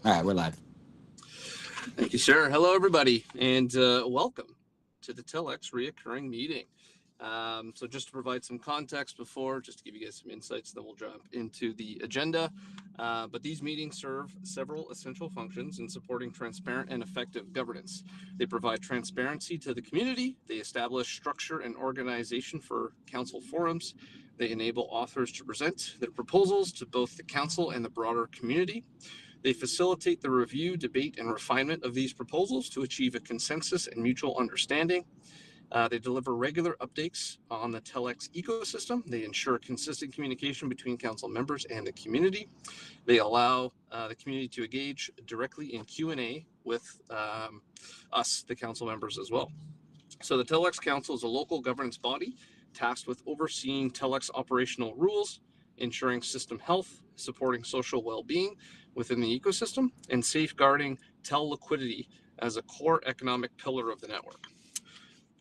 All right, we're live. Thank you, sir. Hello, everybody, and welcome to the TELx reoccurring meeting. So just to provide some context before, just to give you guys some insights, then we'll jump into the agenda. But these meetings serve several essential functions in supporting transparent and effective governance. They provide transparency to the community. They establish structure and organization for council forums. They enable authors to present their proposals to both the council and the broader community. They facilitate the review, debate, and refinement of these proposals to achieve a consensus and mutual understanding. They deliver regular updates on the TELx ecosystem. They ensure consistent communication between council members and the community. They allow the community to engage directly in Q&A with us, the council members, as well. So the TELx Council is a local governance body tasked with overseeing TELx operational rules, ensuring system health, supporting social well-being within the ecosystem, and safeguarding TEL liquidity as a core economic pillar of the network.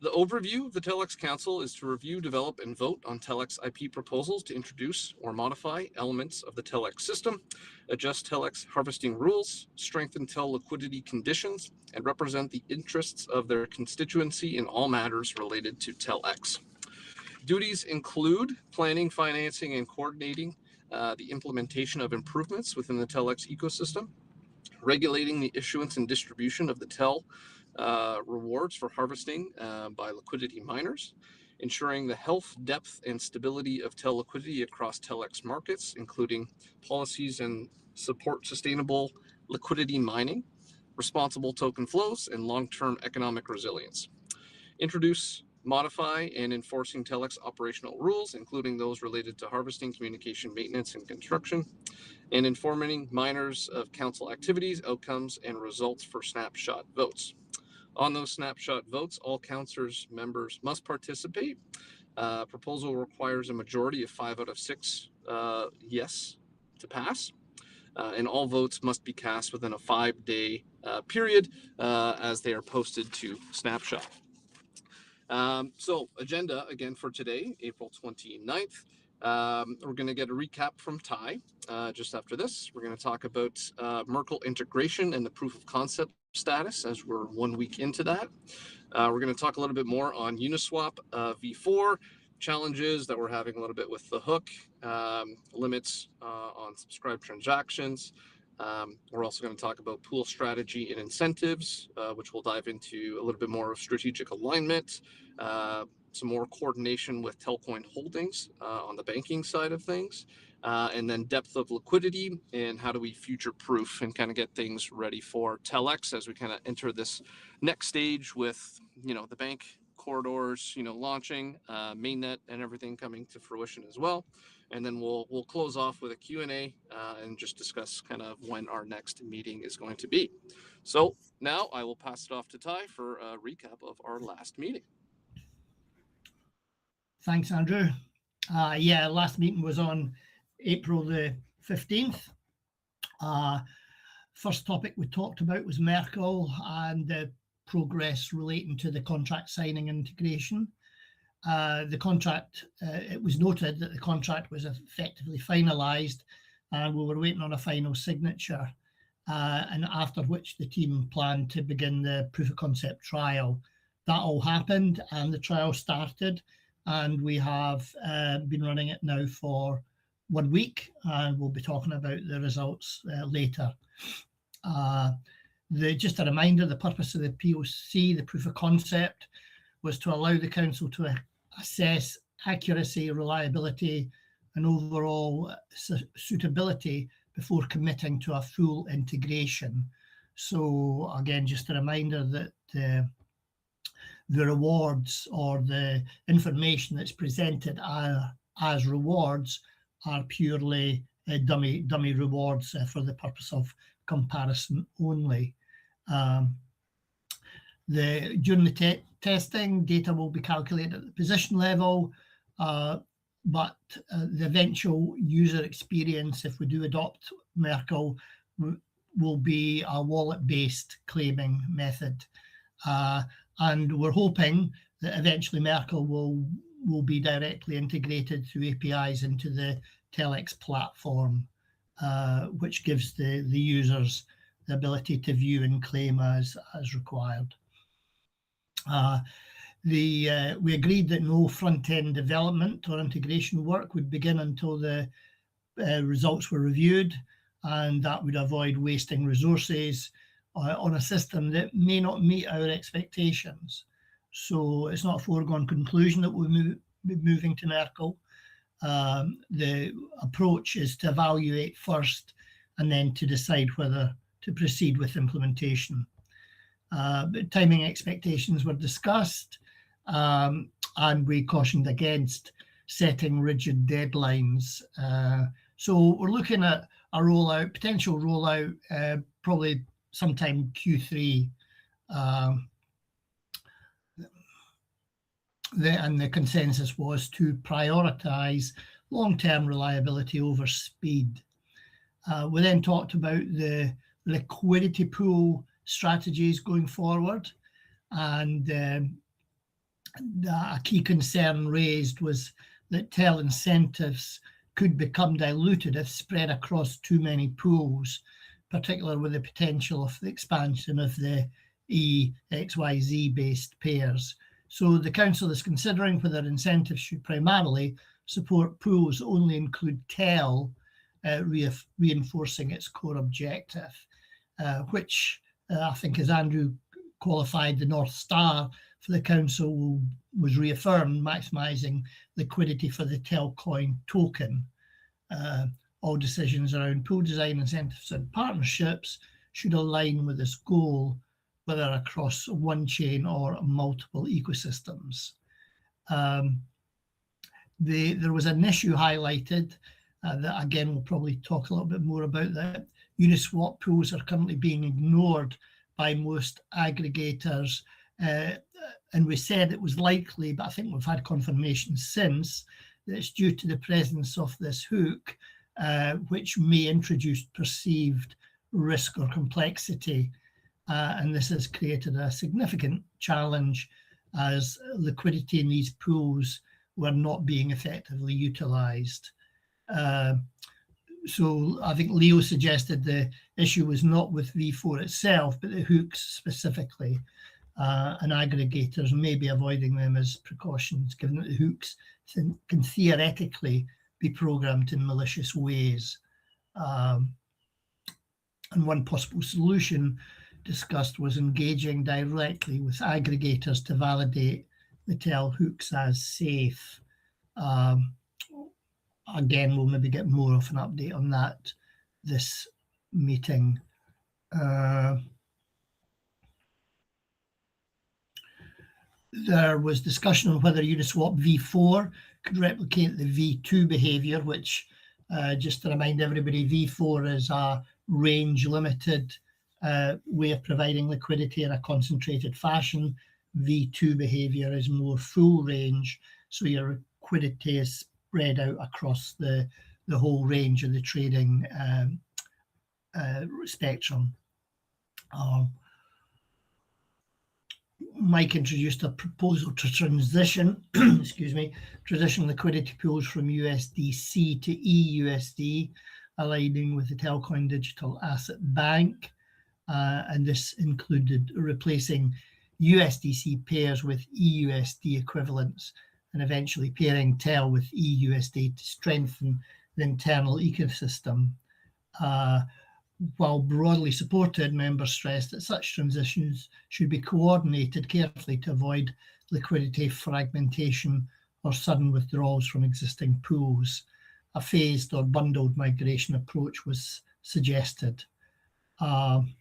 The overview of the TELx Council is to review, develop, and vote on TELx IP proposals to introduce or modify elements of the TELx system, adjust TELx harvesting rules, strengthen TEL liquidity conditions, and represent the interests of their constituency in all matters related to TELx. Duties include planning, financing, and coordinating the implementation of improvements within the TELx ecosystem, regulating the issuance and distribution of the TEL rewards for harvesting by liquidity miners, ensuring the health, depth, and stability of TEL liquidity across TELx markets, including policies and support sustainable liquidity mining, responsible token flows, and long-term economic resilience. Introduce, modify, and enforcing TELx operational rules, including those related to harvesting, communication, maintenance, and construction, and informing miners of council activities, outcomes, and results for snapshot votes. On those snapshot votes, all councilors members must participate. Proposal requires a majority of 5 out of 6 yes to pass. And all votes must be cast within a 5-day period as they are posted to Snapshot. So agenda again for today, April 29th. We're going to get a recap from Ty just after this. We're going to talk about Merkl integration and the proof of concept status as we're 1 week into that. We're going to talk a little bit more on Uniswap V4 challenges that we're having a little bit with the hook, limits on subscribed transactions. We're also going to talk about pool strategy and incentives, which we'll dive into a little bit more of strategic alignment, some more coordination with Telcoin holdings on the banking side of things, and then depth of liquidity and how do we future-proof and kind of get things ready for TELx as we kind of enter this next stage with, the bank corridors, launching, mainnet and everything coming to fruition as well. And then we'll close off with a Q&A and just discuss kind of when our next meeting is going to be. So now I will pass it off to Ty for a recap of our last meeting. Thanks, Andrew. Last meeting was on April the 15th. First topic we talked about was Merkl and the progress relating to the contract signing integration. The contract, it was noted that the contract was effectively finalised and we were waiting on a final signature, and after which the team planned to begin the proof of concept trial. That all happened and the trial started, and we have been running it now for 1 week, and we'll be talking about the results later. Just a reminder, the purpose of the POC, the proof of concept, was to allow the council to assess accuracy, reliability, and overall suitability before committing to a full integration. So again, just a reminder that the rewards or the information that's presented as rewards are purely dummy rewards for the purpose of comparison only. During the testing, data will be calculated at the position level, but the eventual user experience, if we do adopt Merkl, will be a wallet-based claiming method. And we're hoping that eventually Merkl will be directly integrated through APIs into the TELx platform, which gives the users the ability to view and claim as required. We agreed that no front-end development or integration work would begin until the results were reviewed, and that would avoid wasting resources on a system that may not meet our expectations. So it's not a foregone conclusion that we'll be moving to Merkl. The approach is to evaluate first and then to decide whether to proceed with implementation. But timing expectations were discussed, and we cautioned against setting rigid deadlines. So we're looking at a potential rollout, probably sometime Q3. And the consensus was to prioritize long-term reliability over speed. We then talked about the liquidity pool strategies going forward, and a key concern raised was that TEL incentives could become diluted if spread across too many pools, particularly with the potential of the expansion of the EXYZ-based pairs. So the Council is considering whether incentives should primarily support pools that only include TEL, reinforcing its core objective, which I think, as Andrew qualified, the North Star for the Council was reaffirmed, maximising liquidity for the Telcoin token. All decisions around pool design, incentives and partnerships should align with this goal, whether across one chain or multiple ecosystems. There was an issue highlighted that, again, we'll probably talk a little bit more about, that Uniswap pools are currently being ignored by most aggregators. And we said it was likely, but I think we've had confirmation since, that it's due to the presence of this hook, which may introduce perceived risk or complexity. And this has created a significant challenge as liquidity in these pools were not being effectively utilised. So I think Leo suggested the issue was not with V4 itself, but the hooks specifically. And aggregators may be avoiding them as precautions, given that the hooks can theoretically be programmed in malicious ways. And one possible solution discussed was engaging directly with aggregators to validate the TEL hooks as safe. Again, we'll maybe get more of an update on that this meeting. There was discussion on whether Uniswap V4 could replicate the V2 behaviour, which, just to remind everybody, V4 is a range-limited way of providing liquidity in a concentrated fashion. V2 behaviour is more full range, so your liquidity is spread out across the whole range of the trading spectrum. Mike introduced a proposal to transition, transition liquidity pools from USDC to EUSD, aligning with the Telcoin Digital Asset Bank. And this included replacing USDC pairs with EUSD equivalents and eventually pairing TEL with EUSD to strengthen the internal ecosystem. While broadly supported, members stressed that such transitions should be coordinated carefully to avoid liquidity fragmentation or sudden withdrawals from existing pools. A phased or bundled migration approach was suggested. And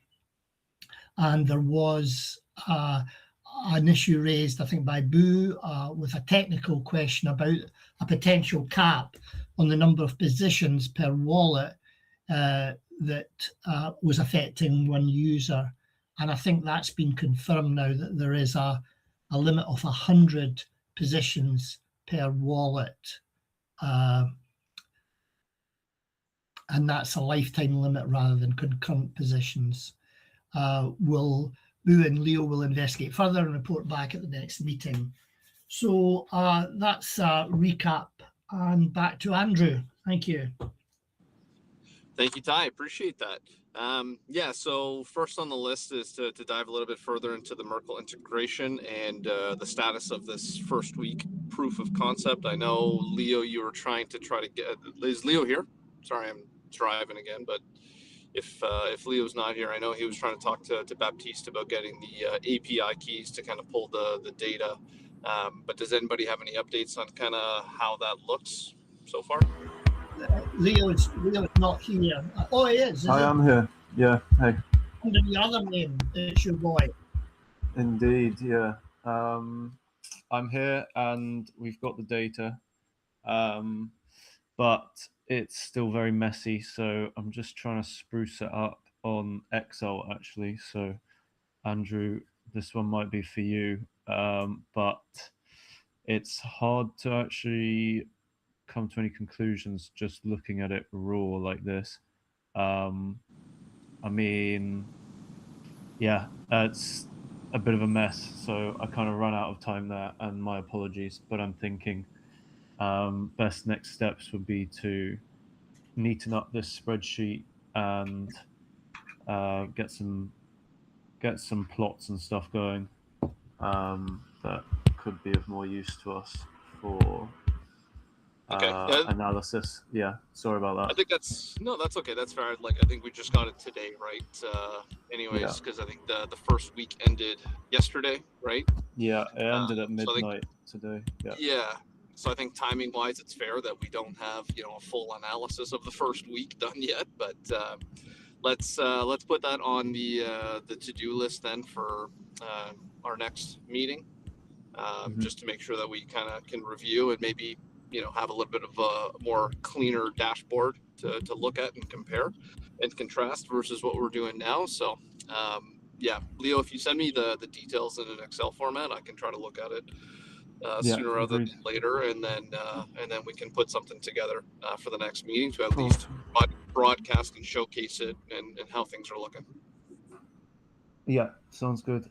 there was an issue raised, I think, by Boo with a technical question about a potential cap on the number of positions per wallet that was affecting one user. And I think that's been confirmed now, that there is a limit of 100 positions per wallet. And that's a lifetime limit rather than concurrent positions. Boo and Leo will investigate further and report back at the next meeting. So that's a recap, and back to Andrew. Thank you. Thank you, Ty. Appreciate that. Yeah, so first on the list is to dive a little bit further into the Merkl integration and the status of this first week proof of concept. I know, Leo, you were trying to get. Is Leo here? Sorry, I'm driving again, but if Leo's not here, I know he was trying to talk to Baptiste about getting the API keys to kind of pull the data. But does anybody have any updates on kind of how that looks so far? Leo's not here. Oh, he is. I am here. Yeah. Hey. Under the other name, it's your boy. Indeed. Yeah. I'm here, and we've got the data, but it's still very messy. So I'm just trying to spruce it up on Excel actually. So Andrew, this one might be for you, but it's hard to actually come to any conclusions just looking at it raw like this. I mean, yeah, it's a bit of a mess. So I kind of run out of time there, and my apologies. But I'm thinking best next steps would be to neaten up this spreadsheet and get some plots and stuff going that could be of more use to us for Okay. analysis. Yeah, sorry about that. I think that's okay. That's fair. Like, I think we just got it today, right? Anyways, because I think the first week ended yesterday, right? Yeah, it ended at midnight today. Yeah. Yeah. So I think timing wise, it's fair that we don't have a full analysis of the first week done yet. But let's put that on the to do list then for our next meeting, just to make sure that we kind of can review and maybe have a little bit of a more cleaner dashboard to look at and compare and contrast versus what we're doing now. So yeah, Leo, if you send me the details in an Excel format, I can try to look at it sooner rather than later, and then we can put something together for the next meeting to at least broadcast and showcase it and how things are looking. Yeah, sounds good.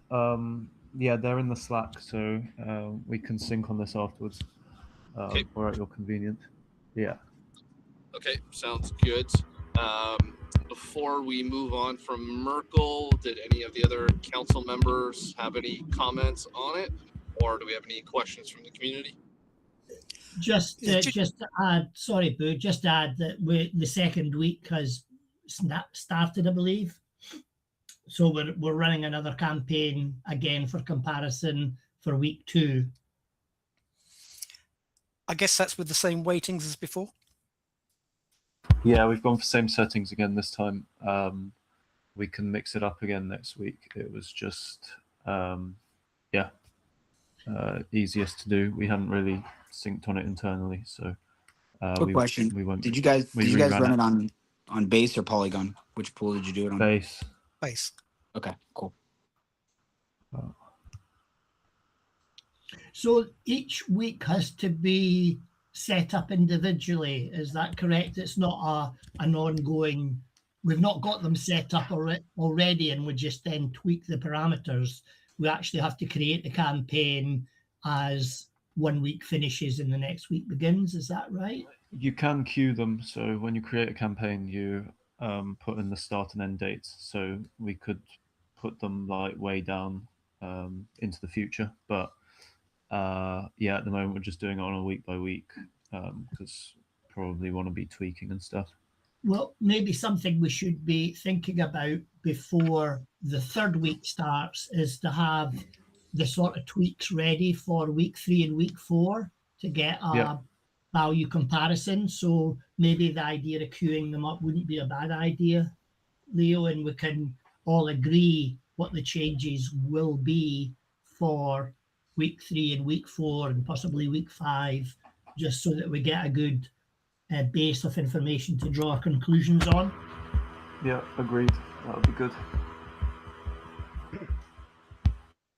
Yeah, they're in the Slack, so we can sync on this afterwards. Okay. Or at your convenience. Yeah. Okay, sounds good. Before we move on from Merkl, did any of the other council members have any comments on it, or do we have any questions from the community? Just to add, sorry, Boo, just to add that the second week has started, I believe. So we're running another campaign again for comparison for week 2. I guess that's with the same weightings as before. Yeah, we've gone for same settings again this time. We can mix it up again next week. It was just easiest to do. We hadn't really synced on it internally, so quick question. We won't. Did you guys run it on base or Polygon? Which pool did you do it on? Base. Okay, cool. So each week has to be set up individually. Is that correct? It's not an ongoing. We've not got them set up already, and we just then tweak the parameters. We actually have to create the campaign as one week finishes and the next week begins. Is that right? You can queue them. So when you create a campaign, you put in the start and end dates. So we could put them like way down into the future, but yeah, at the moment we're just doing it on a week by week because probably want to be tweaking and stuff. Well, maybe something we should be thinking about before the third week starts is to have the sort of tweaks ready for week 3 and week 4 to get a value comparison. So maybe the idea of queuing them up wouldn't be a bad idea, Leo, and we can all agree what the changes will be for week 3 and week 4 and possibly week 5, just so that we get a good base of information to draw our conclusions on. Yeah, agreed. That would be good.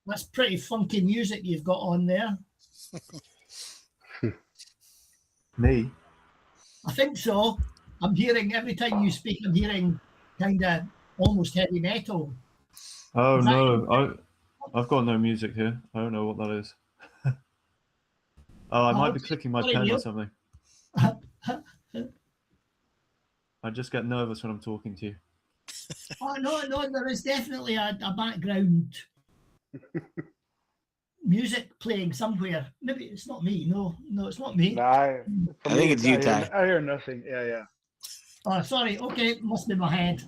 That's pretty funky music you've got on there. Me? I think so. I'm hearing, every time you speak, I'm hearing kind of almost heavy metal. Oh, no. I've got no music here. I don't know what that is. Oh, I might be clicking my pen or something. I just get nervous when I'm talking to you. Oh, no, there is definitely a background music playing somewhere. Maybe it's not me. No, it's not me. Nah, for I me, think it's you, I Ty. hear nothing. Yeah. Oh, sorry. Okay, must be my head.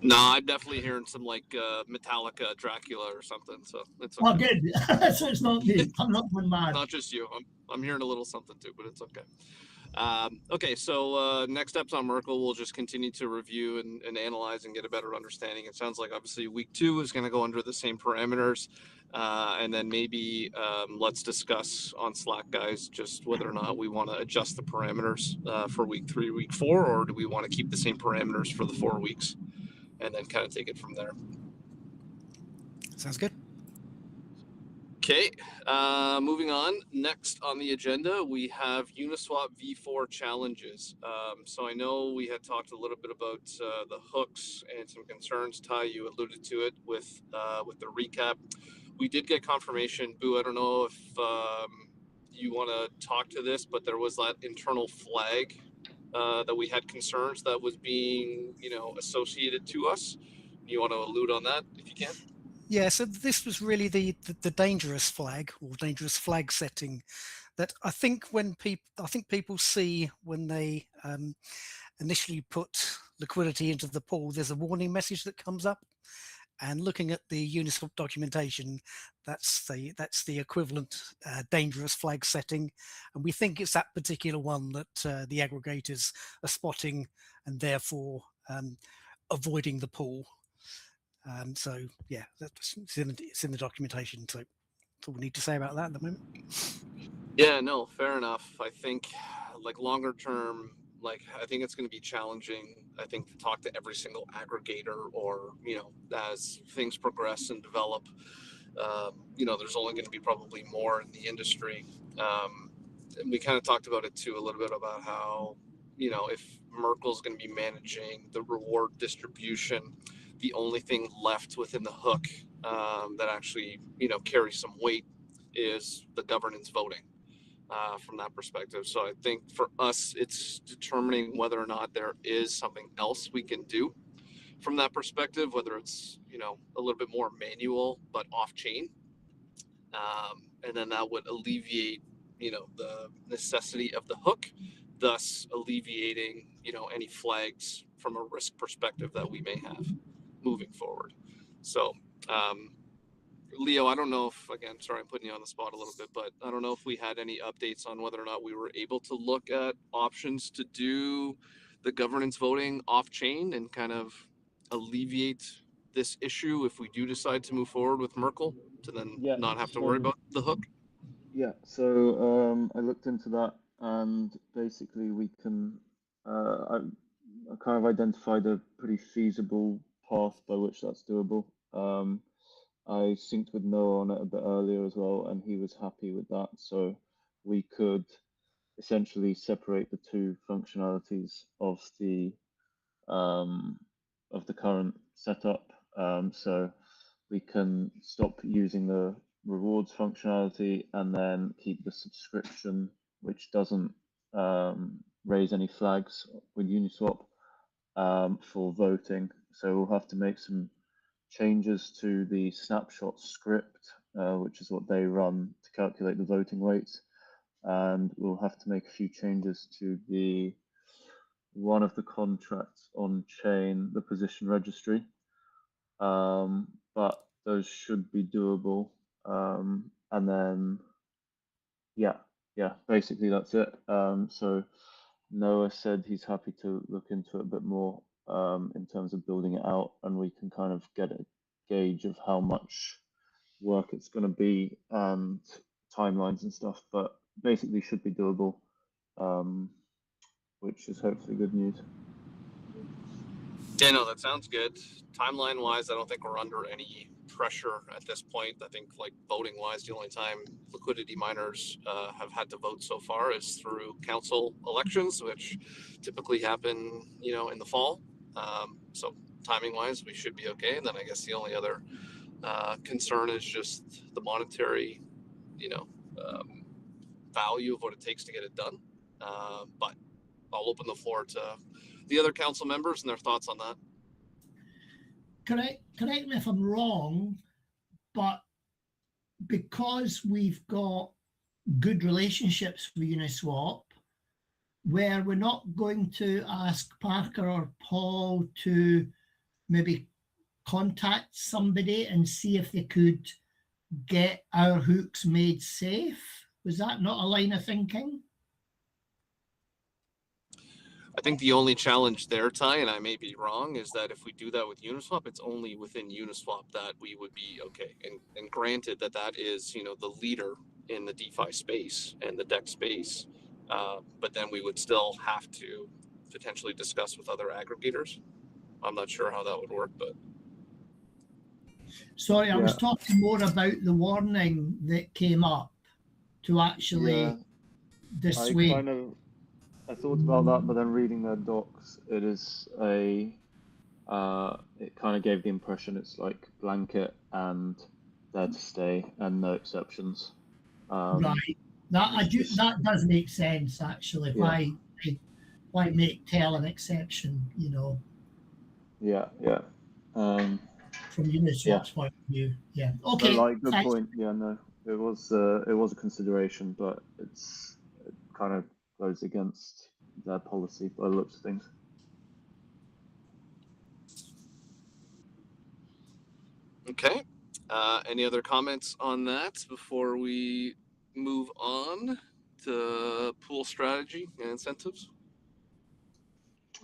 No, I'm definitely hearing some like Metallica, Dracula, or something. So it's okay. Oh, good. So it's not me. I'm not going mad. Not just you. I'm hearing a little something too, but it's okay. Okay, so next steps on Merkl, we'll just continue to review and analyze and get a better understanding. It sounds like obviously week 2 is going to go under the same parameters. And then maybe let's discuss on Slack, guys, just whether or not we want to adjust the parameters for week 3, week 4, or do we want to keep the same parameters for the 4 weeks and then kind of take it from there. Sounds good. Okay, moving on. Next on the agenda, we have Uniswap V4 Challenges. So I know we had talked a little bit about the hooks and some concerns. Ty, you alluded to it with the recap. We did get confirmation. Boo, I don't know if you want to talk to this, but there was that internal flag that we had concerns that was being, associated to us. You want to allude on that if you can? Yeah, so this was really the dangerous flag or dangerous flag setting that I think people see when they initially put liquidity into the pool. There's a warning message that comes up, and looking at the Uniswap documentation, that's the equivalent dangerous flag setting, and we think it's that particular one that the aggregators are spotting and therefore avoiding the pool. So yeah, it's in the documentation. So that's all we need to say about that at the moment. Yeah, no, fair enough. I think like longer term, I think it's going to be challenging, I think, to talk to every single aggregator or, as things progress and develop, there's only going to be probably more in the industry. And we kind of talked about it too, a little bit about how, if Merkl's going to be managing the reward distribution, the only thing left within the hook that actually, carries some weight is the governance voting from that perspective. So I think for us, it's determining whether or not there is something else we can do from that perspective, whether it's, a little bit more manual, but off chain. And then that would alleviate, the necessity of the hook, thus alleviating, any flags from a risk perspective that we may have moving forward. So, Leo, I don't know if, again, sorry, I'm putting you on the spot a little bit, but I don't know if we had any updates on whether or not we were able to look at options to do the governance voting off chain and kind of alleviate this issue if we do decide to move forward with Merkl to then not have to worry about the hook. Yeah, so I looked into that, and basically we can, I kind of identified a pretty feasible path by which that's doable. I synced with Noah on it a bit earlier as well, and he was happy with that. So we could essentially separate the two functionalities of the current setup. So we can stop using the rewards functionality and then keep the subscription, which doesn't raise any flags with Uniswap for voting. So we'll have to make some changes to the snapshot script, which is what they run to calculate the voting weights. And we'll have to make a few changes to one of the contracts on chain, the position registry. But those should be doable. And then, yeah, basically that's it. So Noah said he's happy to look into it a bit more in terms of building it out, and we can kind of get a gauge of how much work it's going to be and timelines and stuff, but basically should be doable, which is hopefully good news. Yeah, no, that sounds good. Timeline wise, I don't think we're under any pressure at this point. I think voting wise, the only time liquidity miners have had to vote so far is through council elections, which typically happen, in the fall. So timing wise, we should be okay. And then I guess the only other concern is just the monetary, value of what it takes to get it done. But I'll open the floor to the other council members and their thoughts on that. correct me if I'm wrong, but because we've got good relationships with Uniswap, where we're not going to ask Parker or Paul to maybe contact somebody and see if they could get our hooks made safe? Was that not a line of thinking? I think the only challenge there, Ty, and I may be wrong, is that if we do that with Uniswap, it's only within Uniswap that we would be okay. And granted that that is, you know, the leader in the DeFi space and the DEX space, but then we would still have to potentially discuss with other aggregators. I'm not sure how that would work, but Sorry, I was Yeah. talking more about the warning that came up to actually Yeah, dissuade. I thought about that, but then reading their docs, it is a it kind of gave the impression it's like blanket and there to stay and no exceptions. Right. That does make sense actually. Yeah. Why make TEL an exception, you know, Yeah, from Uniswap's point of view. Yeah. but Okay. like good Thanks. point. Yeah, no, it was a consideration, but it kind of goes against their policy by the looks of things. okay. Any other comments on that before we move on to pool strategy and incentives?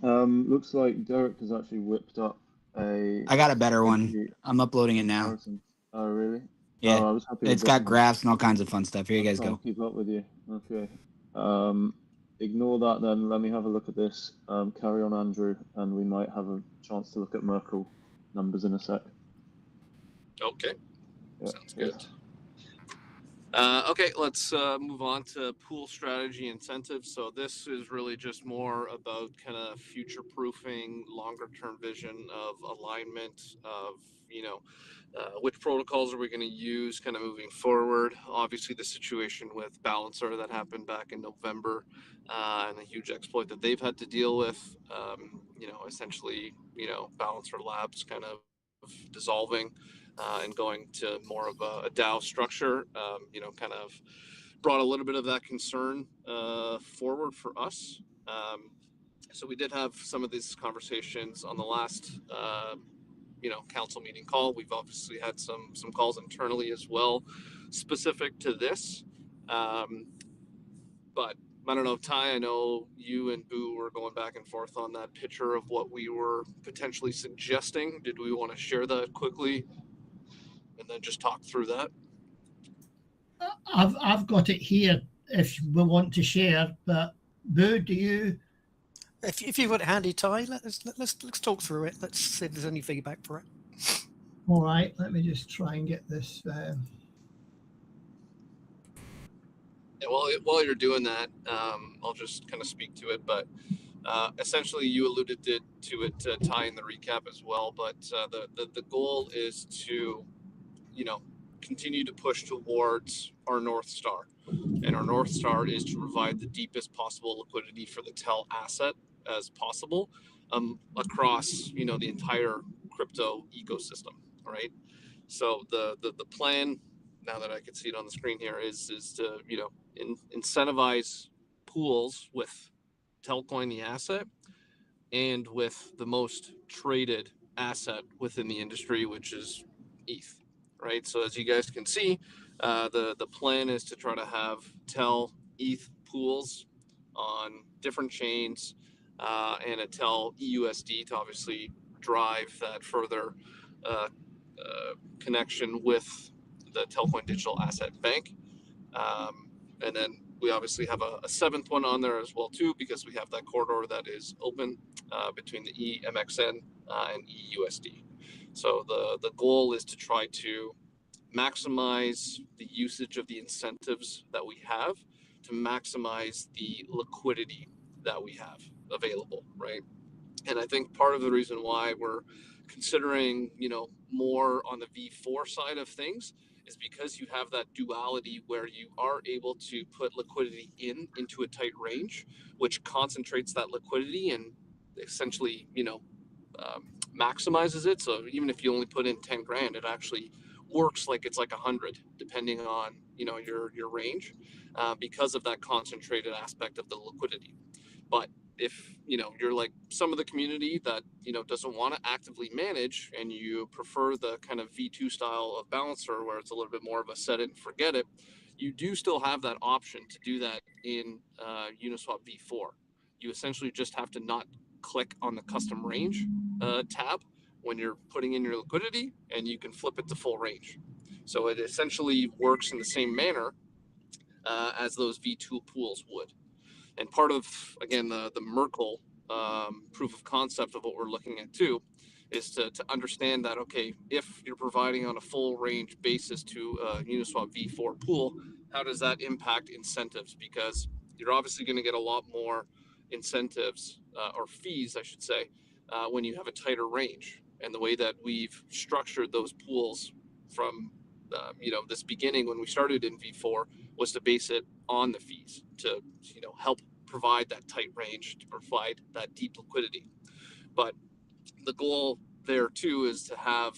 Looks like Derek has actually whipped up a I got a better one. spreadsheet I'm uploading it now. comparison. Oh, really? Yeah, Oh, I was happy with it's this got one. graphs and all kinds of fun stuff. Here you I'm guys trying go. to keep up with you. Okay. Ignore that then. Let me have a look at this. Carry on, Andrew, and we might have a chance to look at Merkl numbers in a sec. Okay, Yeah, sounds cheers. good. Okay, let's move on to pool strategy incentives. So this is really just more about kind of future proofing, longer term vision of alignment of, you know, which protocols are we going to use kind of moving forward. Obviously the situation with Balancer that happened back in November and the huge exploit that they've had to deal with, you know, essentially, you know, Balancer Labs kind of dissolving and going to more of a DAO structure, you know, kind of brought a little bit of that concern forward for us. So we did have some of these conversations on the last, you know, council meeting call. We've obviously had some calls internally as well, specific to this. But I don't know, Ty, I know you and Boo were going back and forth on that picture of what we were potentially suggesting. Did we want to share that quickly and then just talk through that? I've got it here if we want to share, but Boo, do you? If you've got it handy, Ty, let's talk through it. Let's see if there's any feedback for it. All right, let me just try and get this. Yeah, while you're doing that, I'll just kind of speak to it. But essentially, you alluded to it, Ty, in the recap as well. But the goal is to, you know, continue to push towards our North Star. And our North Star is to provide the deepest possible liquidity for the TEL asset as possible across, you know, the entire crypto ecosystem, right? So the plan, now that I can see it on the screen here, is to, you know, incentivize pools with Telcoin, the asset, and with the most traded asset within the industry, which is ETH, right? So as you guys can see, the plan is to try to have TEL ETH pools on different chains and a TEL EUSD to obviously drive that further connection with the Telcoin Digital Asset Bank. And then we obviously have a seventh one on there as well too, because we have that corridor that is open between the EMXN and EUSD. So the goal is to try to maximize the usage of the incentives that we have to maximize the liquidity that we have available, right? And I think part of the reason why we're considering, you know, more on the V4 side of things is because you have that duality where you are able to put liquidity into a tight range, which concentrates that liquidity and essentially, you know, maximizes it. So even if you only put in 10 grand, it actually works like it's like 100, depending on, you know, your range, because of that concentrated aspect of the liquidity. But if, you know, you're like some of the community that, you know, doesn't want to actively manage, and you prefer the kind of V2 style of balancer where it's a little bit more of a set it and forget it, you do still have that option to do that in Uniswap V4. You essentially just have to not click on the custom range tab when you're putting in your liquidity, and you can flip it to full range. So it essentially works in the same manner as those V2 pools would. And part of, again, the Merkl proof of concept of what we're looking at too is to understand that, okay, if you're providing on a full range basis to Uniswap V4 pool, how does that impact incentives? Because you're obviously going to get a lot more incentives or fees, I should say, when you have a tighter range. And the way that we've structured those pools from you know, this beginning when we started in V4 was to base it on the fees to, you know, help provide that tight range, to provide that deep liquidity. But the goal there too is to have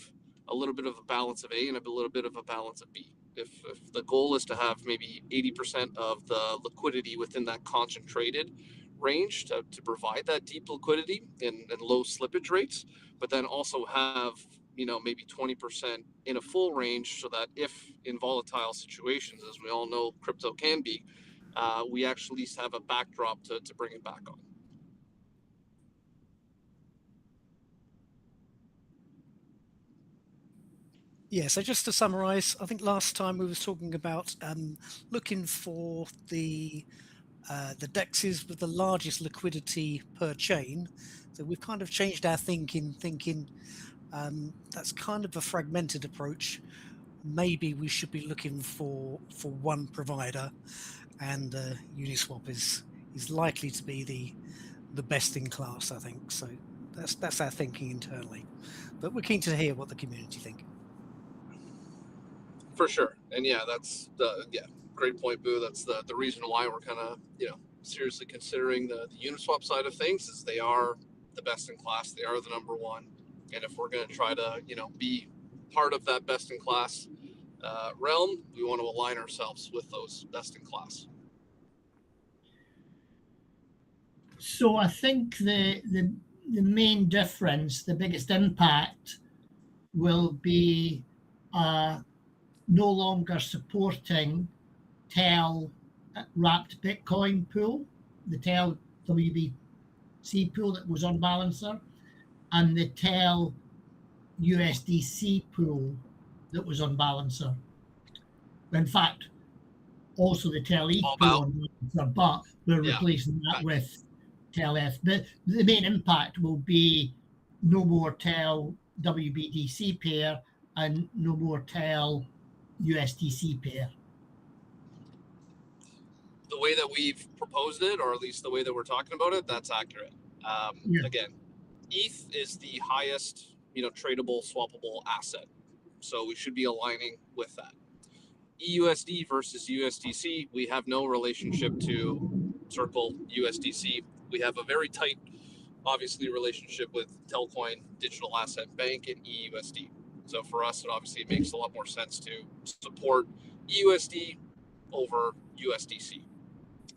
a little bit of a balance of A and a little bit of a balance of B. If the goal is to have maybe 80% of the liquidity within that concentrated range to provide that deep liquidity and low slippage rates, but then also have, you know, maybe 20% in a full range, so that if in volatile situations, as we all know crypto can be, we actually at least have a backdrop to bring it back on. Yeah, so just to summarize, I think last time we was talking about looking for the dexes with the largest liquidity per chain. So we've kind of changed our thinking that's kind of a fragmented approach. Maybe we should be looking for one provider, and Uniswap is likely to be the best in class, I think. So that's our thinking internally, but we're keen to hear what the community think. For sure. And yeah, that's great point, Boo. That's the reason why we're kind of, you know, seriously considering the Uniswap side of things, is they are the best in class. They are the number one. And if we're going to try to, you know, be part of that best in class realm, we want to align ourselves with those best in class. So I think the main difference, the biggest impact, will be no longer supporting TEL wrapped Bitcoin pool, the TEL WBC pool that was on Balancer, and the TEL USDC pool that was on Balancer. In fact, also the TEL ETH pool on Balancer, but we're replacing that with TELf. The main impact will be no more TEL WBDC pair and no more TEL USDC pair. The way that we've proposed it, or at least the way that we're talking about it, that's accurate. Again, ETH is the highest, you know, tradable, swappable asset. So we should be aligning with that. EUSD versus USDC, we have no relationship to Circle USDC. We have a very tight, obviously, relationship with Telcoin, Digital Asset Bank, and EUSD. So for us, it obviously makes a lot more sense to support EUSD over USDC.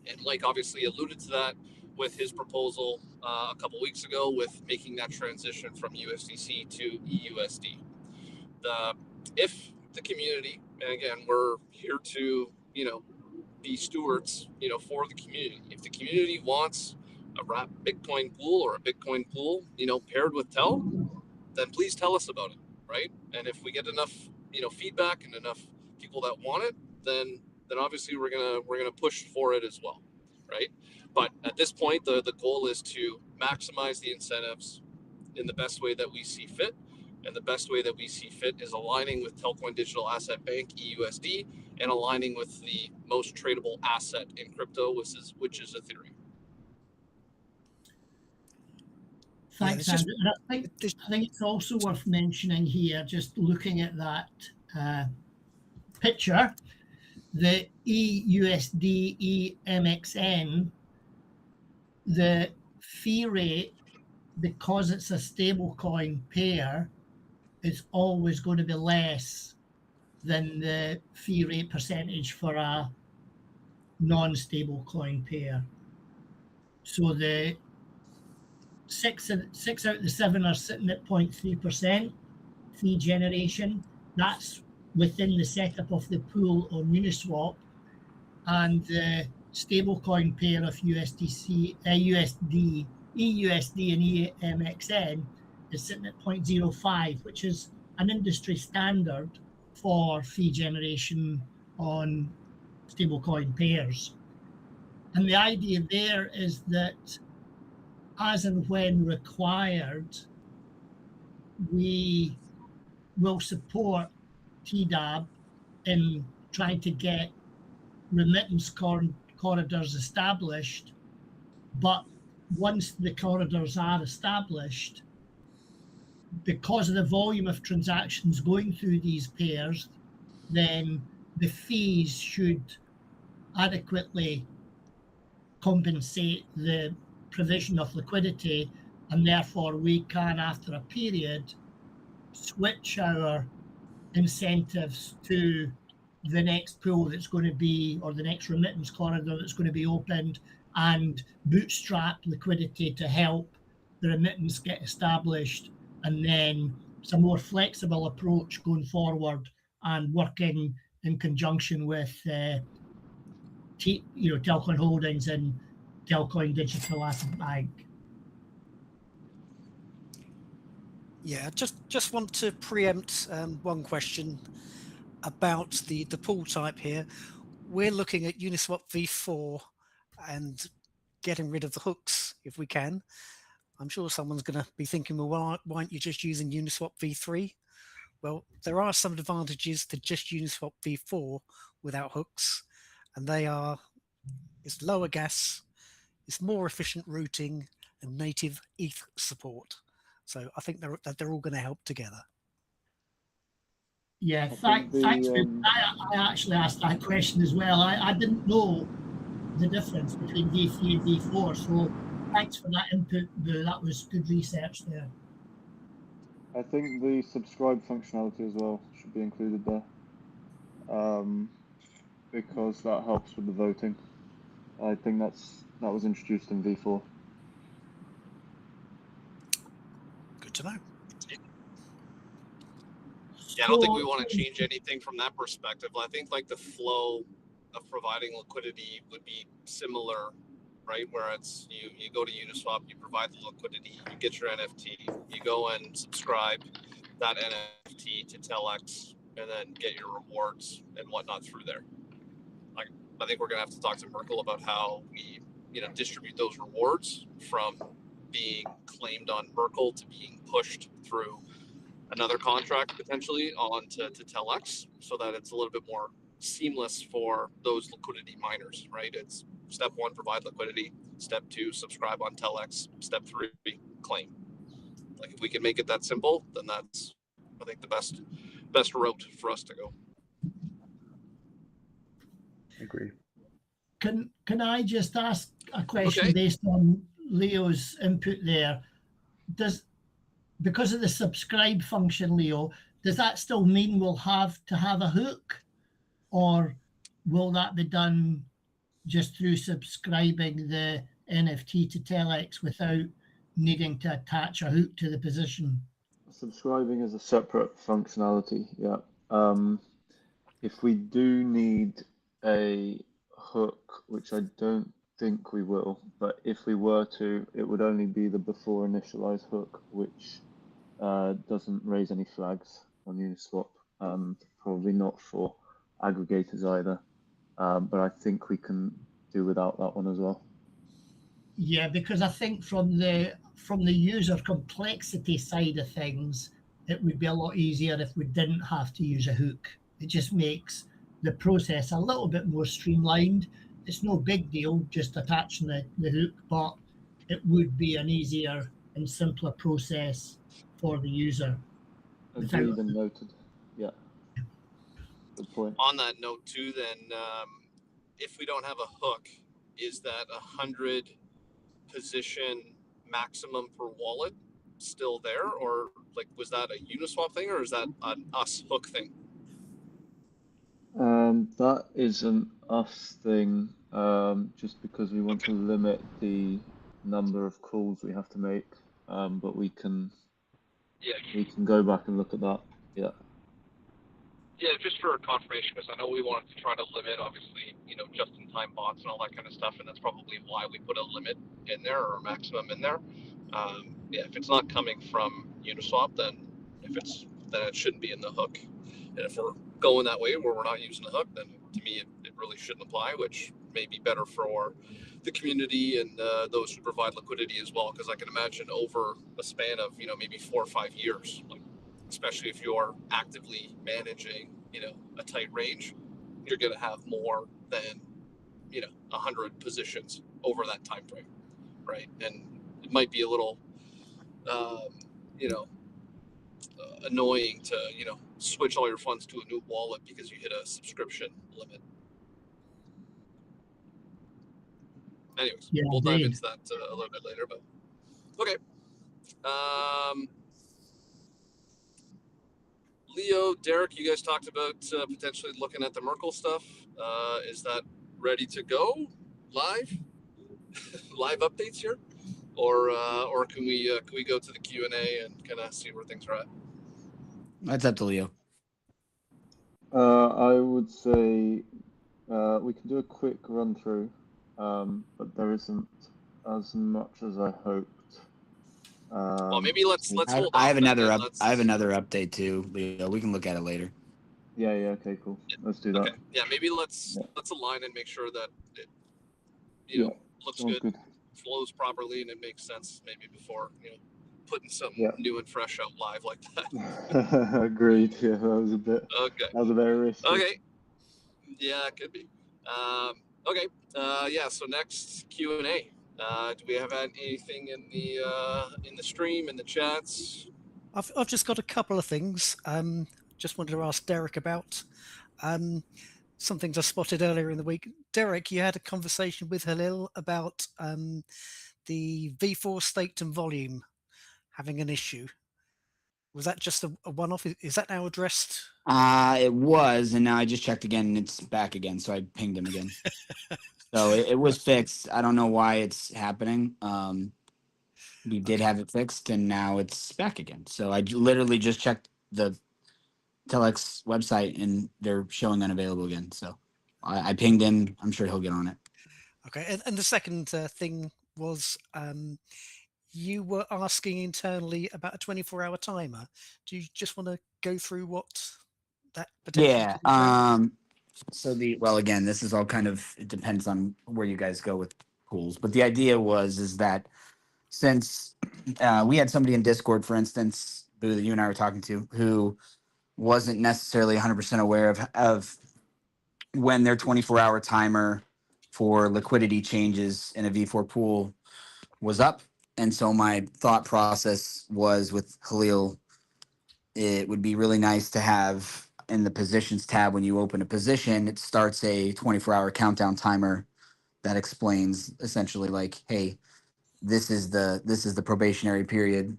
And Mike obviously alluded to that with his proposal a couple weeks ago with making that transition from USDC to EUSD. If the community, and again, we're here to, you know, be stewards, you know, for the community. If the community wants a wrap Bitcoin pool or a Bitcoin pool, you know, paired with TEL, then please tell us about it, right? And if we get enough, you know, feedback and enough people that want it, then obviously we're gonna push for it as well, right? But at this point, the goal is to maximize the incentives in the best way that we see fit. And the best way that we see fit is aligning with Telcoin Digital Asset Bank, EUSD, and aligning with the most tradable asset in crypto, which is Ethereum. Thanks, Yeah, Andrew. And I think it's also worth mentioning here, just looking at that picture, the EUSD EMXN, the fee rate because it's a stable coin pair, it's always going to be less than the fee rate percentage for a non-stable coin pair. So the six out of the 7 are sitting at 0.3% fee generation. That's within the setup of the pool on Uniswap, and the stablecoin pair of USD, EUSD, and EMXN is sitting at 0.05, which is an industry standard for fee generation on stablecoin pairs. And the idea there is that as and when required, we will support TDAB in trying to get remittance corridors established. But once the corridors are established, because of the volume of transactions going through these pairs, then the fees should adequately compensate the provision of liquidity, and therefore we can, after a period, switch our incentives to the next pool that's going to be, or the next remittance corridor that's going to be opened, and bootstrap liquidity to help the remittance get established, and then some more flexible approach going forward and working in conjunction with Telcoin Holdings and Telcoin Digital Asset Bank. Yeah, just want to preempt one question about the pool type here. We're looking at Uniswap V4 and getting rid of the hooks if we can. I'm sure someone's going to be thinking, well, why aren't you just using Uniswap V3? Well, there are some advantages to just Uniswap V4 without hooks, and they are: it's lower gas, it's more efficient routing, and native ETH support. So I think they're all going to help together. Yeah, thanks. I actually asked that question as well. I didn't know the difference between V3 and V4, so thanks for that input, Boo. That was good research there. I think the subscribe functionality as well should be included there, because that helps with the voting. I think that was introduced in V4. Good to know. Yeah, I don't think we want to change anything from that perspective. I think like the flow of providing liquidity would be similar, right? Where it's you go to Uniswap, you provide the liquidity, you get your NFT, you go and subscribe that NFT to TELx, and then get your rewards and whatnot through there. Like, I think we're gonna have to talk to Merkl about how we, distribute those rewards from being claimed on Merkl to being pushed through another contract potentially onto TELx, so that it's a little bit more seamless for those liquidity miners, right? It's step 1, provide liquidity; step 2, subscribe on TELx; step 3, claim. Like, if we can make it that simple, then that's, I think, the best route for us to go. Agree. Can I just ask a question based on Leo's input there? Because of the subscribe function, Leo, does that still mean we'll have to have a hook, or will that be done just through subscribing the NFT to TELx without needing to attach a hook to the position? Subscribing is a separate functionality, yeah. If we do need a hook, which I don't think we will, but if we were to, it would only be the before initialize hook, which doesn't raise any flags on Uniswap, and probably not for aggregators either. But I think we can do without that one as well. Yeah, because I think from the user complexity side of things, it would be a lot easier if we didn't have to use a hook. It just makes the process a little bit more streamlined. It's no big deal just attaching the hook, but it would be an easier and simpler process for the user. Agreed and noted. Yeah. Good point. On that note too, then, if we don't have a hook, is that 100 position maximum per wallet still there, or like was that a Uniswap thing, or is that an us hook thing? That is an us thing, just because we want to limit the number of calls we have to make. But we can go back and look at that. Yeah. Yeah, just for confirmation, because I know we wanted to try to limit, obviously, just-in-time bots and all that kind of stuff, and that's probably why we put a limit in there or a maximum in there. Yeah, if it's not coming from Uniswap, then it shouldn't be in the hook. And if we're going that way where we're not using the hook, then to me it really shouldn't apply, which may be better for the community and those who provide liquidity as well, because I can imagine over a span of maybe 4 or 5 years, especially if you're actively managing, a tight range, you're going to have more than, 100 positions over that time frame, right? And it might be a little, annoying to, switch all your funds to a new wallet because you hit a subscription limit. Anyways, Yeah, we'll dive indeed. into that a little bit later, but okay. Leo, Derek, you guys talked about potentially looking at the Merkl stuff. Is that ready to go live? Live updates here, or can we go to the Q&A and kind of see where things are at? That's up to Leo. I would say we can do a quick run through, but there isn't as much as I hoped. Well, maybe let's hold on. I have another update too, Leo. We can look at it later. Yeah. Okay. Cool. Let's do that. Okay. Yeah. Maybe let's align and make sure that it looks good, flows properly, and it makes sense. Maybe before putting something new and fresh out live like that. Agreed. Yeah, that was a bit. Okay. That was a very risky. Okay. Yeah, it could be. Okay. Yeah. So next Q&A. Do we have anything in the stream, in the chats? I've just got a couple of things. Just wanted to ask Derek about some things I spotted earlier in the week. Derek, you had a conversation with Halil about the V4 staked and volume having an issue. Was that just a one-off? Is that now addressed? It was, and now I just checked again, and it's back again. So I pinged him again. So it was fixed. I don't know why it's happening. We did have it fixed, and now it's back again. So I literally just checked the TELx website, and they're showing unavailable again. So I pinged him. I'm sure he'll get on it. Okay. And the second thing was you were asking internally about a 24-hour timer. Do you just want to go through what that potentially could entail? So again, this is all kind of, it depends on where you guys go with pools, but the idea is that since we had somebody in Discord, for instance, Boo, that you and I were talking to, who wasn't necessarily 100% aware of when their 24-hour timer for liquidity changes in a V4 pool was up. And so my thought process was with Halil, it would be really nice to have in the positions tab, when you open a position, it starts a 24-hour countdown timer that explains essentially like, hey, this is the probationary period.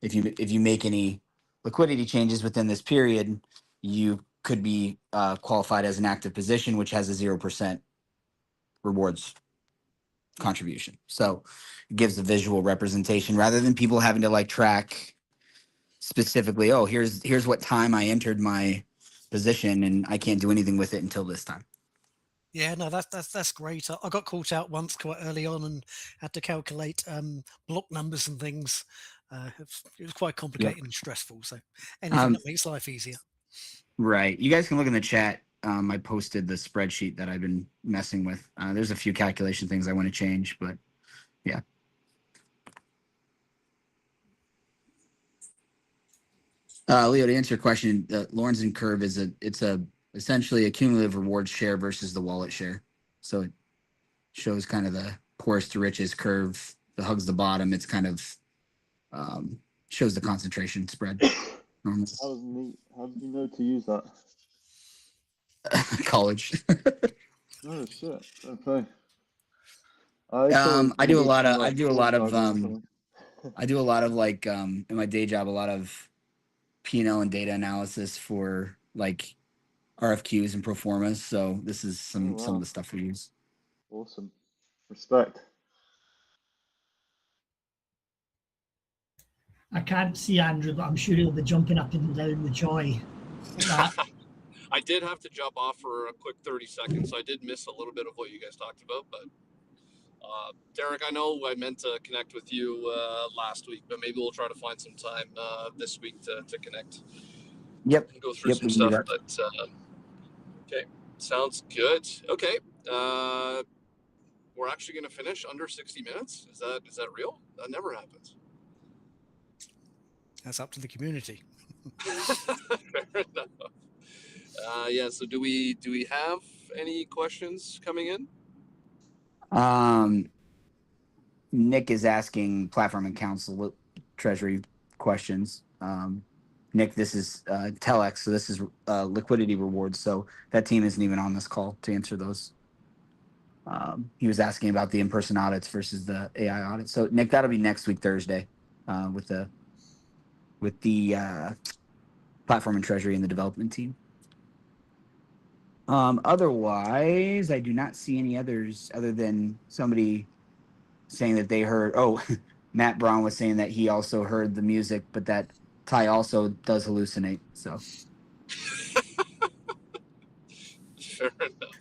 If you make any liquidity changes within this period, you could be qualified as an active position, which has a 0% rewards contribution. So it gives a visual representation rather than people having to like track specifically, oh, here's what time I entered my position and I can't do anything with it until this time. Yeah, no, that's great. I got caught out once quite early on and had to calculate block numbers and things. It was quite complicated and stressful. So anything that makes life easier. Right. You guys can look in the chat. I posted the spreadsheet that I've been messing with. There's a few calculation things I want to change, but yeah. Leo, to answer your question, the Lorentz curve is essentially a cumulative reward share versus the wallet share. So it shows kind of the poorest to richest curve. The hugs the bottom. It's kind of shows the concentration spread. Normal. That was neat. How did you know to use that? College. Oh shit. Okay. I thought I do a needed lot some, of like, form charging or something. I do a lot of like in my day job a lot of P&L and data analysis for like RFQs and pro formas. So this is some Oh, of wow. the stuff we use. Awesome. Respect. I can't see Andrew, but I'm sure he'll be jumping up and down with joy. That I did have to jump off for a quick 30 seconds, so I did miss a little bit of what you guys talked about. But Derek, I know I meant to connect with you last week, but maybe we'll try to find some time this week to connect Yep. and go through some We can do stuff. that. But okay, sounds good. Okay, we're actually going to finish under 60 minutes. Is that real? That never happens. That's up to the community. Fair enough. Yeah. So do we have any questions coming in? Nick is asking platform and council treasury questions. Nick, this is TELx, so this is liquidity rewards. So that team isn't even on this call to answer those. He was asking about the in-person audits versus the AI audit. So Nick, that'll be next week Thursday, with the platform and treasury and the development team. Otherwise, I do not see any others other than somebody saying that they heard. Oh, Matt Braun was saying that he also heard the music, but that Ty also does hallucinate. So Fair enough.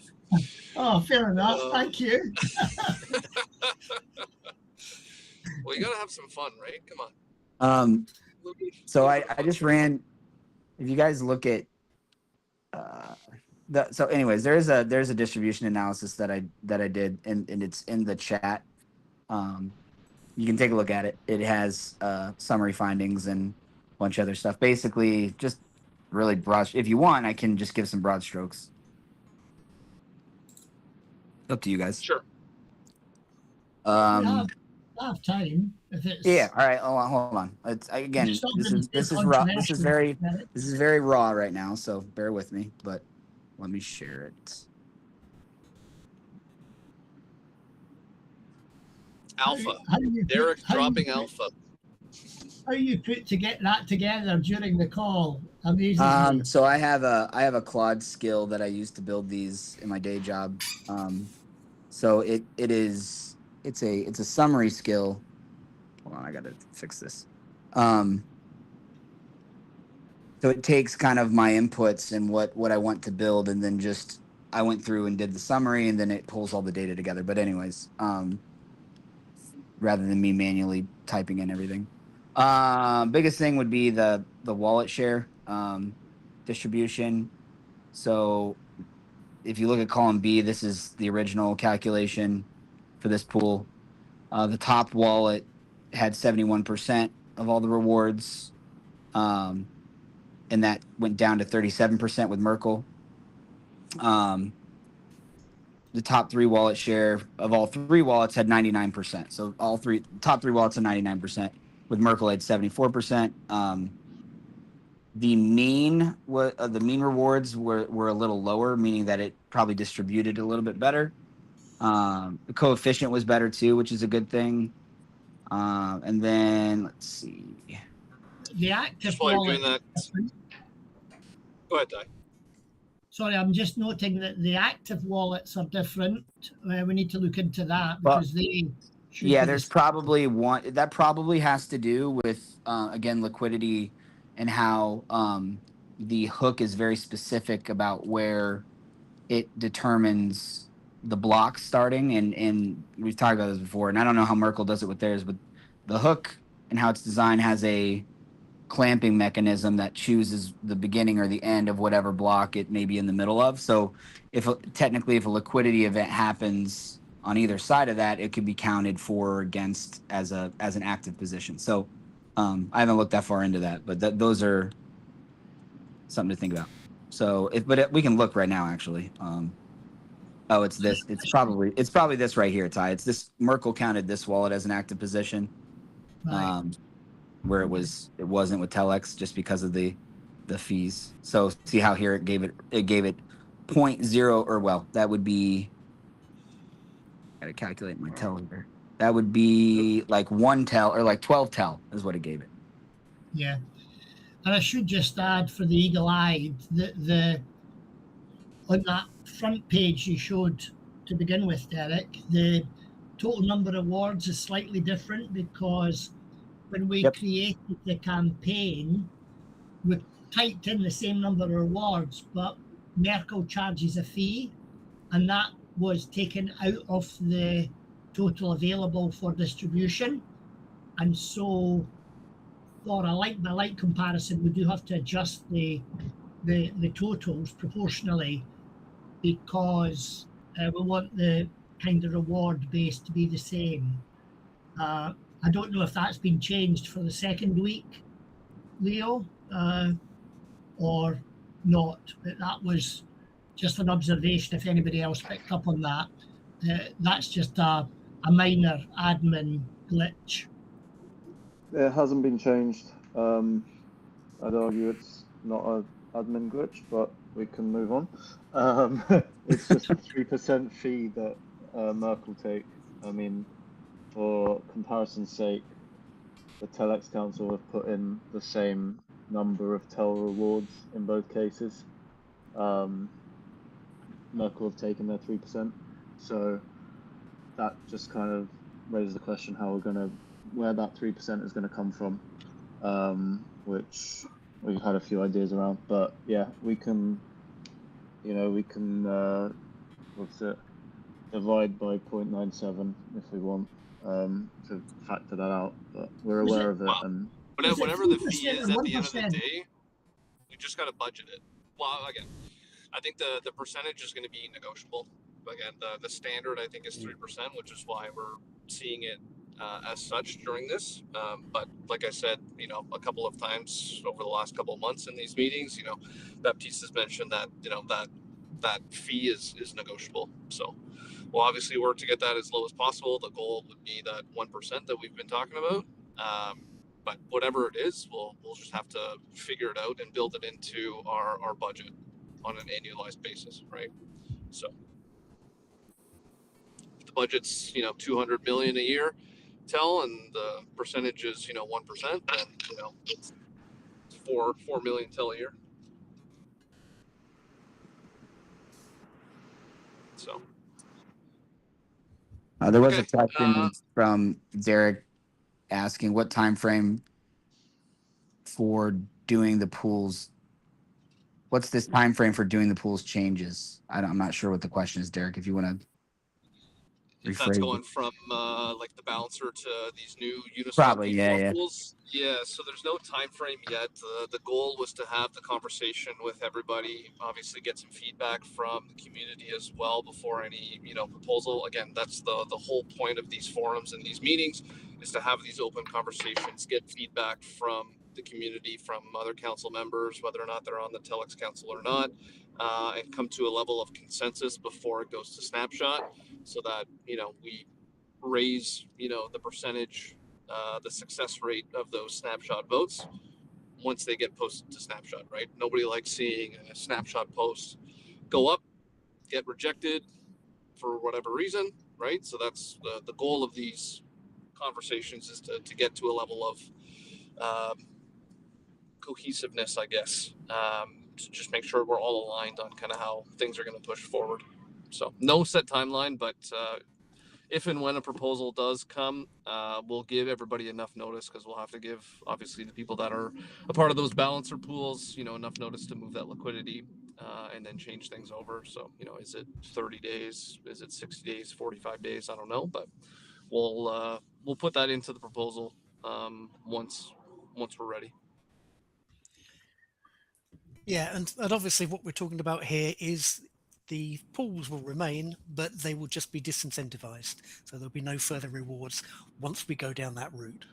oh, fair enough. Thank you. Well, you gotta have some fun, right? Come on. So I just ran. If you guys look at so anyways, there's a distribution analysis that I did, and it's in the chat. You can take a look at it. It has summary findings and a bunch of other stuff. Basically, just really broad. If you want, I can just give some broad strokes. Up to you guys. Sure. I have time. If it's Yeah. All right. Hold on. It's again. Just This something is raw. This is controversial. very raw right now. So bear with me. But let me share it. Alpha. How do you Derek's dropping alpha. How you put to get that together during the call? Amazing. Me. So I have a Claude skill that I use to build these in my day job. So it's a summary skill. Hold on, I gotta fix this. So it takes kind of my inputs and what I want to build, and then just I went through and did the summary, and then it pulls all the data together. But anyways, rather than me manually typing in everything. Biggest thing would be the wallet share distribution. So if you look at column B, this is the original calculation for this pool. The top wallet had 71% of all the rewards, and that went down to 37% with Merkl. The top three wallet share of all three wallets had 99%. So top three wallets had 99%. With Merkl had 74%. The mean rewards were a little lower, meaning that it probably distributed a little bit better. The coefficient was better too, which is a good thing. And then let's see. The active Just while wallet. you're doing that, go ahead, Ty. Sorry, I'm just noting that the active wallets are different. We need to look into that because there's probably one that probably has to do with again liquidity and how the hook is very specific about where it determines the block starting, and we've talked about this before, and I don't know how Merkl does it with theirs, but the hook and how it's designed has a clamping mechanism that chooses the beginning or the end of whatever block it may be in the middle of. So if a liquidity event happens on either side of that, it could be counted for or against as an active position. So I haven't looked that far into that, but those are something to think about. So we can look right now actually. It's this. It's probably this right here, Ty. It's this. Merkl counted this wallet as an active position. Right. Where it wasn't with TELx just because of the fees. So see how here it gave it 0.0, or well, that would be Gotta calculate my tel here. That would be like 1 tel or like 12 tel is what it gave it. Yeah. And I should just add for the eagle-eyed that on that front page you showed to begin with, Derek, the total number of awards is slightly different because when we created the campaign, we typed in the same number of rewards, but Merkl charges a fee, and that was taken out of the total available for distribution. And so for a like-by-like comparison, we do have to adjust the totals proportionally because we want the kind of reward base to be the same. I don't know if that's been changed for the second week, Leo, or not, but that was just an observation if anybody else picked up on that. That's just a minor admin glitch. It hasn't been changed. I'd argue it's not an admin glitch, but we can move on. It's just a 3% fee that Merkl take. I mean, for comparison's sake, the TELx Council have put in the same number of TEL rewards in both cases. Merkl have taken their 3%. So that just kind of raises the question how where that 3% is going to come from, which we've had a few ideas around. But yeah, we can divide by 0.97 if we want to factor that out, but we're aware of it. Wow. And whatever the fee is at the end of the day, we just got to budget it. Well, again, I think the percentage is going to be negotiable. Again, the standard I think is 3%, which is why we're seeing it as such during this. But like I said, a couple of times over the last couple of months in these meetings, Baptiste has mentioned that that fee is negotiable. So we'll obviously work to get that as low as possible. The goal would be that 1% that we've been talking about. But whatever it is, we'll just have to figure it out and build it into our budget on an annualized basis, right? So if the budget's 200 million a year, TEL, and the percentage is 1%, then it's 4 million TEL a year. So there was a question from Derek asking what time frame for doing the pools. What's this time frame for doing the pools changes? I'm not sure what the question is, Derek. If you want to if that's going from like the balancer to these new Uniswap Probably, V4 pools. Yeah, so there's no time frame yet. The goal was to have the conversation with everybody, obviously get some feedback from the community as well before any proposal. Again, that's the whole point of these forums and these meetings, is to have these open conversations, get feedback from the community, from other council members, whether or not they're on the TELx council or not, and come to a level of consensus before it goes to snapshot, so that we raise the percentage, the success rate of those snapshot votes once they get posted to snapshot. Right? Nobody likes seeing a snapshot post go up, get rejected for whatever reason. Right? So that's the goal of these conversations, is to get to a level of cohesiveness, I guess, to just make sure we're all aligned on kind of how things are going to push forward. So no set timeline, but if and when a proposal does come, we'll give everybody enough notice, because we'll have to give, obviously, the people that are a part of those balancer pools, enough notice to move that liquidity and then change things over. So, is it 30 days? Is it 60 days, 45 days? I don't know, but we'll put that into the proposal once we're ready. Yeah, and obviously what we're talking about here is the pools will remain, but they will just be disincentivized. So there'll be no further rewards once we go down that route.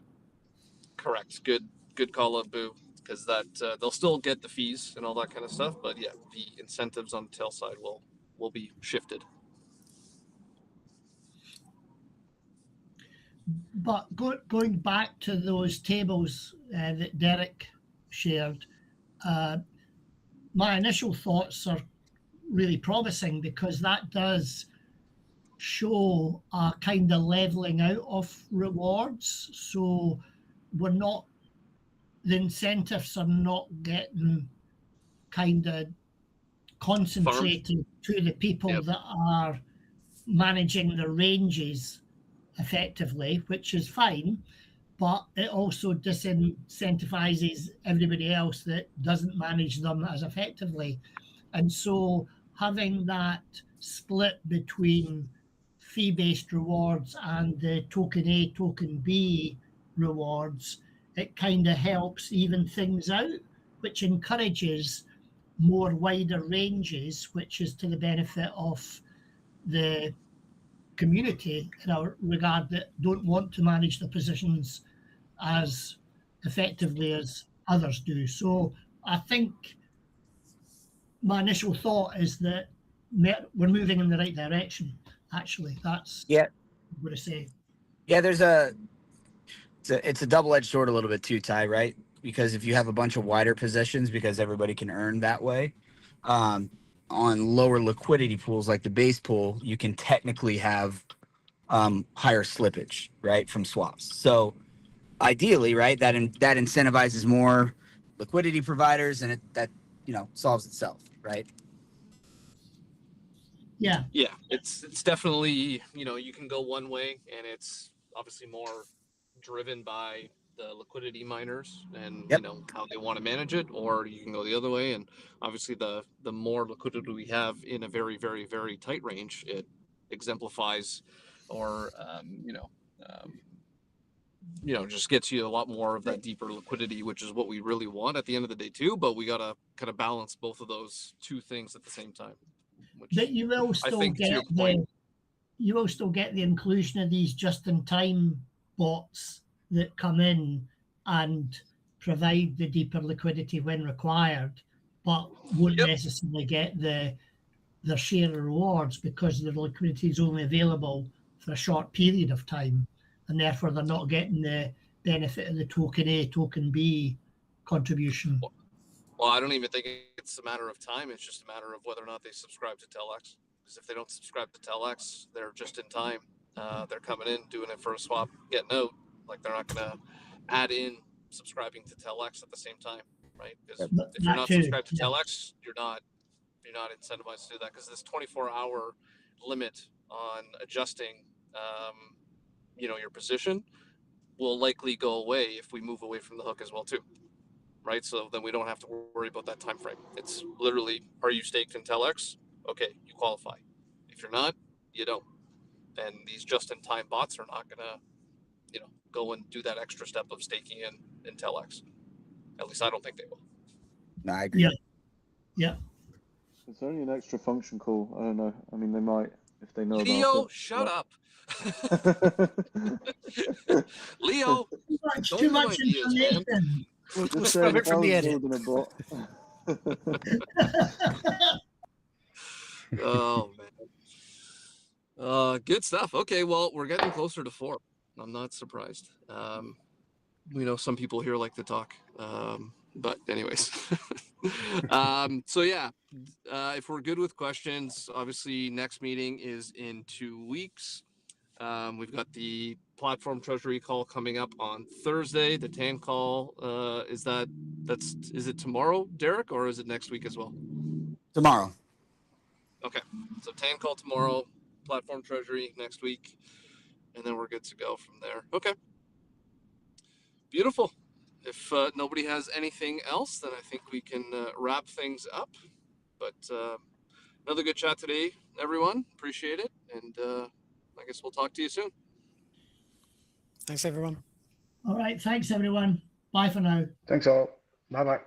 Correct. Good call up, Boo, because that they'll still get the fees and all that kind of stuff, but yeah, the incentives on the TEL side will be shifted. But going back to those tables that Derek shared, my initial thoughts are really promising, because that does show a kind of leveling out of rewards. So we're not, the incentives are not getting kind of concentrated to the people that are managing the ranges effectively, which is fine, but it also disincentivizes everybody else that doesn't manage them as effectively. And so having that split between fee-based rewards and the token A, token B rewards, it kind of helps even things out, which encourages more wider ranges, which is to the benefit of the community in a regard that don't want to manage the positions as effectively as others do. So I think my initial thought is that we're moving in the right direction. Actually, that's Yeah. what I'm going to say. Yeah, it's a double-edged sword a little bit too, Ty, right? Because if you have a bunch of wider positions, because everybody can earn that way, on lower liquidity pools like the base pool, you can technically have higher slippage, right, from swaps. So ideally, right, that incentivizes more liquidity providers, and that solves itself, right? Yeah. Yeah, it's definitely, you can go one way, and it's obviously more driven by the liquidity miners and how they want to manage it, or you can go the other way. And obviously the more liquidity we have in a very, very, very tight range, it exemplifies or just gets you a lot more of that deeper liquidity, which is what we really want at the end of the day too. But we gotta kind of balance both of those two things at the same time. But you will still get the inclusion of these just-in-time bots that come in and provide the deeper liquidity when required, but won't necessarily get the share of rewards because the liquidity is only available for a short period of time, and therefore they're not getting the benefit of the token A, token B contribution. Well, I don't even think it's a matter of time. It's just a matter of whether or not they subscribe to TELx. Because if they don't subscribe to TELx, they're just in time. They're coming in, doing it for a swap, getting out. Like, they're not going to add in subscribing to TELx at the same time, right? Because if you're not subscribed to TELx, you're not incentivized to do that, because this 24-hour limit on adjusting, your position will likely go away if we move away from the hook as well too. Right, so then we don't have to worry about that time frame. It's literally, are you staked in TELx? Okay, you qualify. If you're not, you don't. And these just-in-time bots are not gonna, go and do that extra step of staking in TELx. At least I don't think they will. No, I agree. Yeah. It's only an extra function call. I don't know. I mean, they might if they know Leo, about it. shut up. Leo, too much information. We'll scrub it from the edit. Oh man. Good stuff. Okay, well, we're getting closer to 4. I'm not surprised. We know some people here like to talk. But anyways. So yeah, if we're good with questions, obviously next meeting is in 2 weeks. We've got the platform treasury call coming up on Thursday. The TAN call, is it tomorrow, Derek, or is it next week as well? Tomorrow. Okay, so TAN call tomorrow, platform treasury next week, and then we're good to go from there. Okay, beautiful. If nobody has anything else, then I think we can wrap things up. But another good chat today, everyone. Appreciate it, and I guess we'll talk to you soon. Thanks, everyone. All right. Thanks, everyone. Bye for now. Thanks all. Bye-bye.